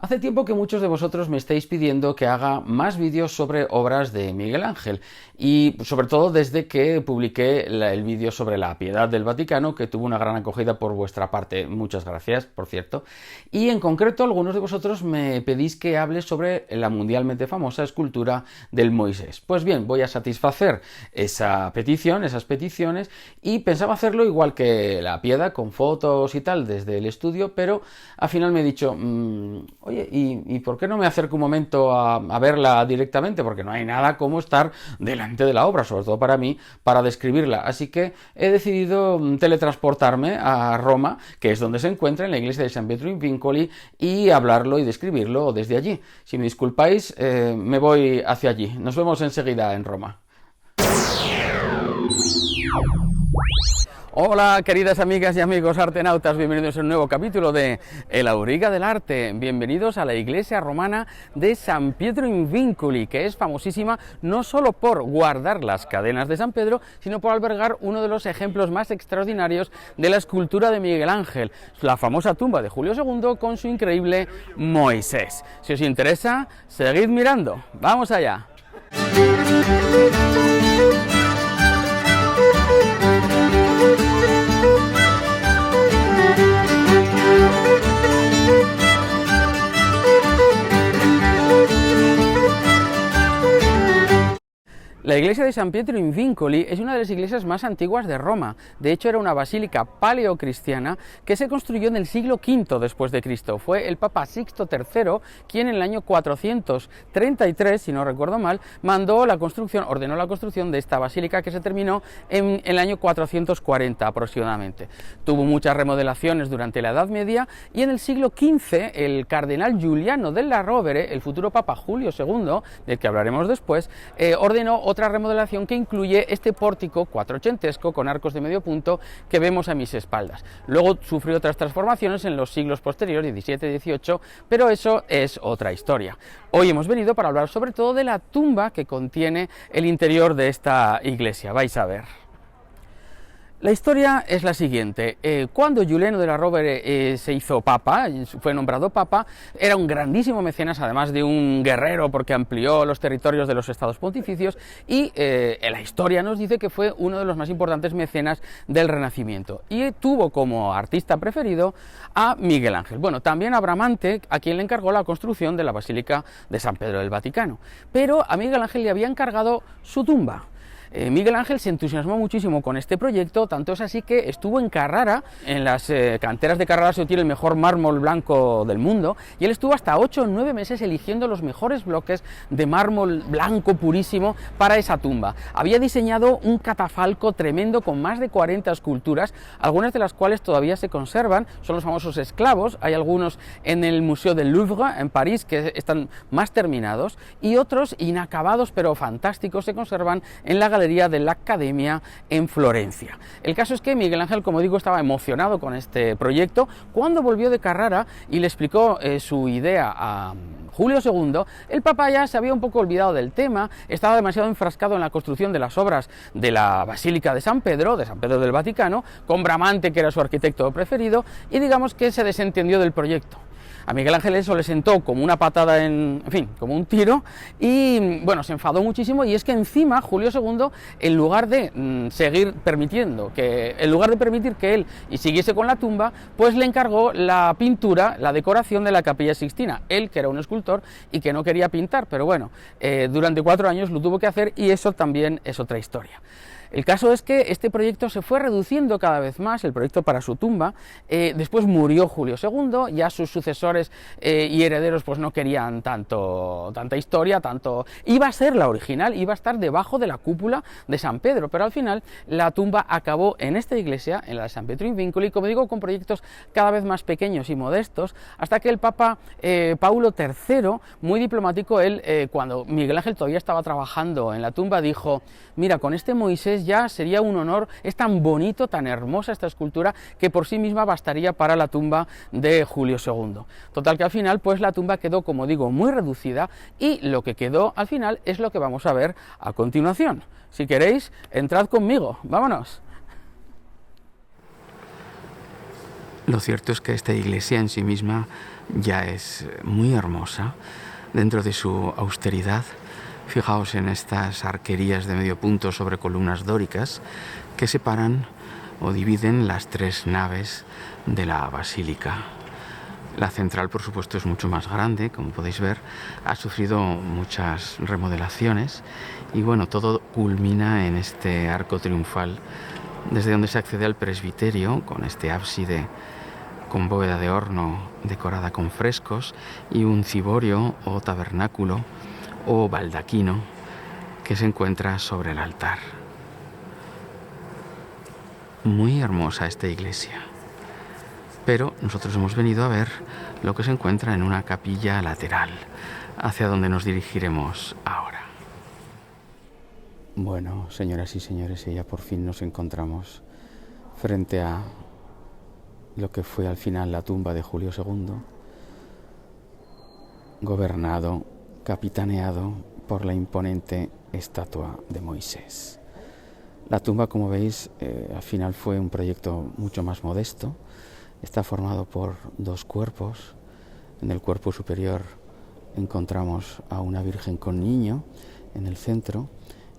Hace tiempo que muchos de vosotros me estáis pidiendo que haga más vídeos sobre obras de Miguel Ángel y sobre todo desde que publiqué el vídeo sobre la Piedad del Vaticano, que tuvo una gran acogida por vuestra parte. Muchas gracias, por cierto. Y en concreto algunos de vosotros me pedís que hable sobre la mundialmente famosa escultura del Moisés. Pues bien, voy a satisfacer esas peticiones, y pensaba hacerlo igual que la Piedad, con fotos y tal desde el estudio, pero al final me he dicho... Oye, ¿y por qué no me acerco un momento a verla directamente? Porque no hay nada como estar delante de la obra, sobre todo para mí, para describirla. Así que he decidido teletransportarme a Roma, que es donde se encuentra, en la iglesia de San Pietro in Vincoli, y hablarlo y describirlo desde allí. Si me disculpáis, me voy hacia allí. Nos vemos enseguida en Roma. Hola, queridas amigas y amigos artenautas, bienvenidos a un nuevo capítulo de El Auriga del Arte. Bienvenidos a la iglesia romana de San Pietro in Vincoli, que es famosísima no solo por guardar las cadenas de San Pedro, sino por albergar uno de los ejemplos más extraordinarios de la escultura de Miguel Ángel, la famosa tumba de Julio II con su increíble Moisés. Si os interesa, seguid mirando. ¡Vamos allá! La iglesia de San Pietro in Vincoli es una de las iglesias más antiguas de Roma. De hecho, era una basílica paleocristiana que se construyó en el siglo V después de Cristo. Fue el Papa Sixto III quien en el año 433, si no recuerdo mal, ordenó la construcción de esta basílica, que se terminó en el año 440 aproximadamente. Tuvo muchas remodelaciones durante la Edad Media y en el siglo XV el cardenal Giuliano della Rovere, el futuro Papa Julio II, del que hablaremos después, ordenó otra remodelación que incluye este pórtico cuatrocentesco con arcos de medio punto que vemos a mis espaldas. Luego sufrió otras transformaciones en los siglos posteriores, XVII y XVIII, pero eso es otra historia. Hoy hemos venido para hablar sobre todo de la tumba que contiene el interior de esta iglesia. Vais a ver. La historia es la siguiente. Cuando Giuliano della Rovere se hizo papa, fue nombrado papa, era un grandísimo mecenas, además de un guerrero porque amplió los territorios de los estados pontificios, y la historia nos dice que fue uno de los más importantes mecenas del Renacimiento y tuvo como artista preferido a Miguel Ángel. Bueno, también a Bramante, a quien le encargó la construcción de la Basílica de San Pedro del Vaticano, pero a Miguel Ángel le había encargado su tumba. Miguel Ángel se entusiasmó muchísimo con este proyecto, tanto es así que estuvo en Carrara. En las canteras de Carrara se obtiene el mejor mármol blanco del mundo, y él estuvo hasta 8 o 9 meses eligiendo los mejores bloques de mármol blanco purísimo para esa tumba. Había diseñado un catafalco tremendo con más de 40 esculturas, algunas de las cuales todavía se conservan, son los famosos esclavos. Hay algunos en el Museo del Louvre en París que están más terminados, y otros inacabados pero fantásticos se conservan en la Galería de la Academia en Florencia. El caso es que Miguel Ángel, como digo, estaba emocionado con este proyecto. Cuando volvió de Carrara y le explicó su idea a Julio II, el Papa ya se había un poco olvidado del tema, estaba demasiado enfrascado en la construcción de las obras de la Basílica de San Pedro del Vaticano, con Bramante, que era su arquitecto preferido, y digamos que se desentendió del proyecto. A Miguel Ángel eso le sentó como una patada en fin, como un tiro, y bueno, se enfadó muchísimo. Y es que encima Julio II, en lugar de permitir que él siguiese con la tumba, pues le encargó la pintura, la decoración de la Capilla Sixtina. Él, que era un escultor y que no quería pintar, pero bueno, durante 4 años lo tuvo que hacer, y eso también es otra historia. El caso es que este proyecto se fue reduciendo cada vez más, el proyecto para su tumba. Después murió Julio II, ya sus sucesores y herederos pues no querían tanta historia, iba a ser la original, iba a estar debajo de la cúpula de San Pedro, pero al final la tumba acabó en esta iglesia, en la de San Pietro in Vincoli, como digo, con proyectos cada vez más pequeños y modestos, hasta que el Papa Paulo III, muy diplomático, cuando Miguel Ángel todavía estaba trabajando en la tumba, dijo: mira, con este Moisés ya sería un honor, es tan bonito, tan hermosa esta escultura, que por sí misma bastaría para la tumba de Julio II. Total que al final pues la tumba quedó, como digo, muy reducida, y lo que quedó al final es lo que vamos a ver a continuación. Si queréis, entrad conmigo, vámonos. Lo cierto es que esta iglesia en sí misma ya es muy hermosa dentro de su austeridad. Fijaos en estas arquerías de medio punto sobre columnas dóricas que separan o dividen las tres naves de la basílica. La central, por supuesto, es mucho más grande, como podéis ver, ha sufrido muchas remodelaciones y bueno, todo culmina en este arco triunfal desde donde se accede al presbiterio con este ábside con bóveda de horno decorada con frescos y un ciborio o tabernáculo o baldaquino que se encuentra sobre el altar. Muy hermosa esta iglesia, pero nosotros hemos venido a ver lo que se encuentra en una capilla lateral, hacia donde nos dirigiremos ahora. Bueno, señoras y señores, ya por fin nos encontramos frente a lo que fue al final la tumba de Julio II, gobernado, capitaneado por la imponente estatua de Moisés. La tumba, como veis, al final fue un proyecto mucho más modesto. Está formado por dos cuerpos. En el cuerpo superior encontramos a una Virgen con niño en el centro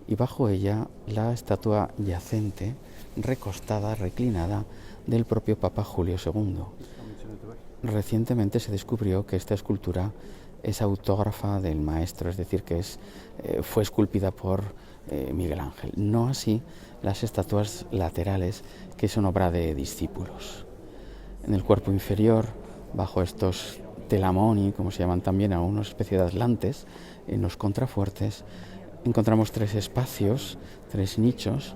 y bajo ella la estatua yacente, recostada, reclinada, del propio Papa Julio II. Recientemente se descubrió que esta escultura es autógrafa del maestro, es decir, que fue esculpida por Miguel Ángel. No así las estatuas laterales, que son obra de discípulos. En el cuerpo inferior, bajo estos telamoni, como se llaman también, a una especie de atlantes, en los contrafuertes, encontramos tres espacios, tres nichos,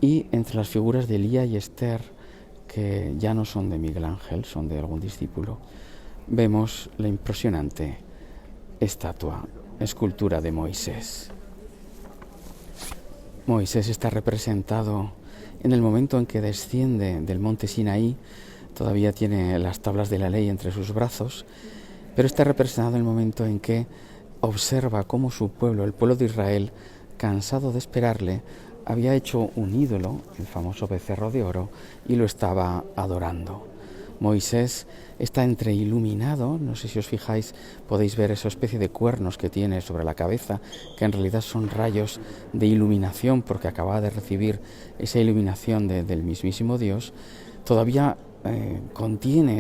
y entre las figuras de Elía y Esther, que ya no son de Miguel Ángel, son de algún discípulo, vemos la impresionante escultura de Moisés. Moisés está representado en el momento en que desciende del monte Sinaí. Todavía tiene las tablas de la ley entre sus brazos, pero está representado en el momento en que observa cómo su pueblo, el pueblo de Israel, cansado de esperarle, había hecho un ídolo, el famoso becerro de oro, y lo estaba adorando. Moisés está iluminado, no sé si os fijáis, podéis ver esa especie de cuernos que tiene sobre la cabeza, que en realidad son rayos de iluminación, porque acaba de recibir esa iluminación del mismísimo Dios. Todavía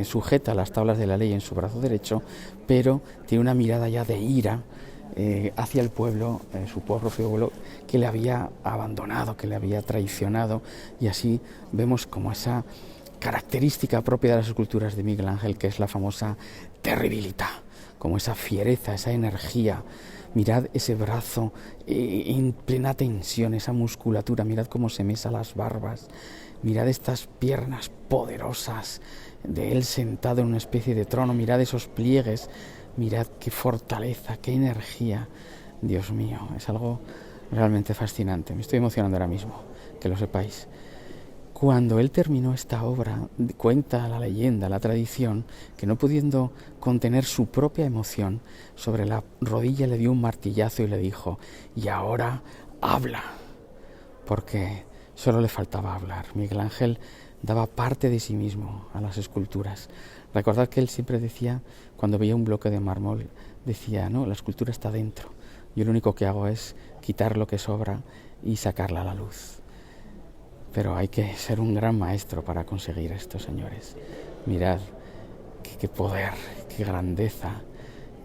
sujeta las tablas de la ley en su brazo derecho, pero tiene una mirada ya de ira hacia el pueblo, su propio pueblo, que le había abandonado, que le había traicionado, y así vemos como esa característica propia de las esculturas de Miguel Ángel, que es la famosa terribilità, como esa fiereza, esa energía. Mirad ese brazo en plena tensión, esa musculatura, mirad cómo se mesa las barbas, mirad estas piernas poderosas de él sentado en una especie de trono, mirad esos pliegues, mirad qué fortaleza, qué energía. Dios mío, es algo realmente fascinante. Me estoy emocionando ahora mismo, que lo sepáis. Cuando él terminó esta obra, cuenta la leyenda, la tradición, que no pudiendo contener su propia emoción, sobre la rodilla le dio un martillazo y le dijo: y ahora habla, porque solo le faltaba hablar. Miguel Ángel daba parte de sí mismo a las esculturas. Recordad que él siempre decía, cuando veía un bloque de mármol, decía: no, la escultura está dentro, yo lo único que hago es quitar lo que sobra y sacarla a la luz. Pero hay que ser un gran maestro para conseguir esto, señores. Mirad qué poder, qué grandeza,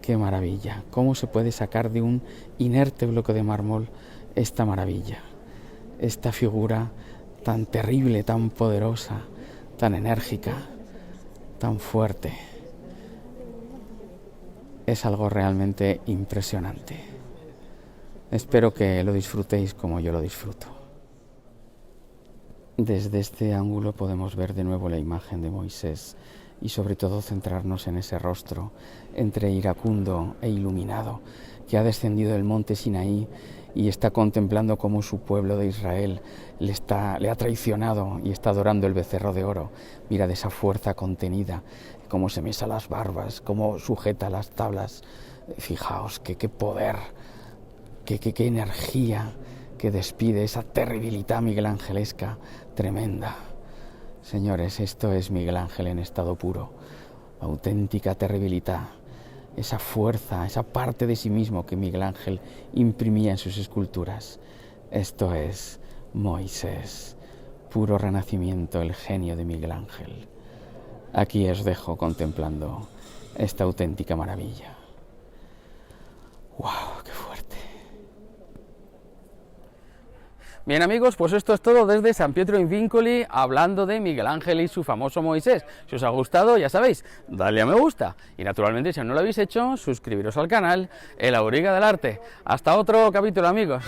qué maravilla. ¿Cómo se puede sacar de un inerte bloque de mármol esta maravilla? Esta figura tan terrible, tan poderosa, tan enérgica, tan fuerte. Es algo realmente impresionante. Espero que lo disfrutéis como yo lo disfruto. Desde este ángulo podemos ver de nuevo la imagen de Moisés y sobre todo centrarnos en ese rostro entre iracundo e iluminado que ha descendido del monte Sinaí y está contemplando cómo su pueblo de Israel le ha traicionado y está adorando el becerro de oro. Mirad esa fuerza contenida, cómo se mesa las barbas, cómo sujeta las tablas. Fijaos qué poder, qué energía que despide, esa terribilidad miguelangelesca tremenda. Señores, esto es Miguel Ángel en estado puro. auténtica terribilidad, esa fuerza, esa parte de sí mismo que Miguel Ángel imprimía en sus esculturas. Esto es Moisés, puro renacimiento, el genio de Miguel Ángel. Aquí os dejo contemplando esta auténtica maravilla. ¡Wow! ¡Qué fuerte! Bien amigos, pues esto es todo desde San Pietro in Vincoli, hablando de Miguel Ángel y su famoso Moisés. Si os ha gustado, ya sabéis, dadle a me gusta. Y naturalmente, si aún no lo habéis hecho, suscribiros al canal El Auriga del Arte. Hasta otro capítulo, amigos.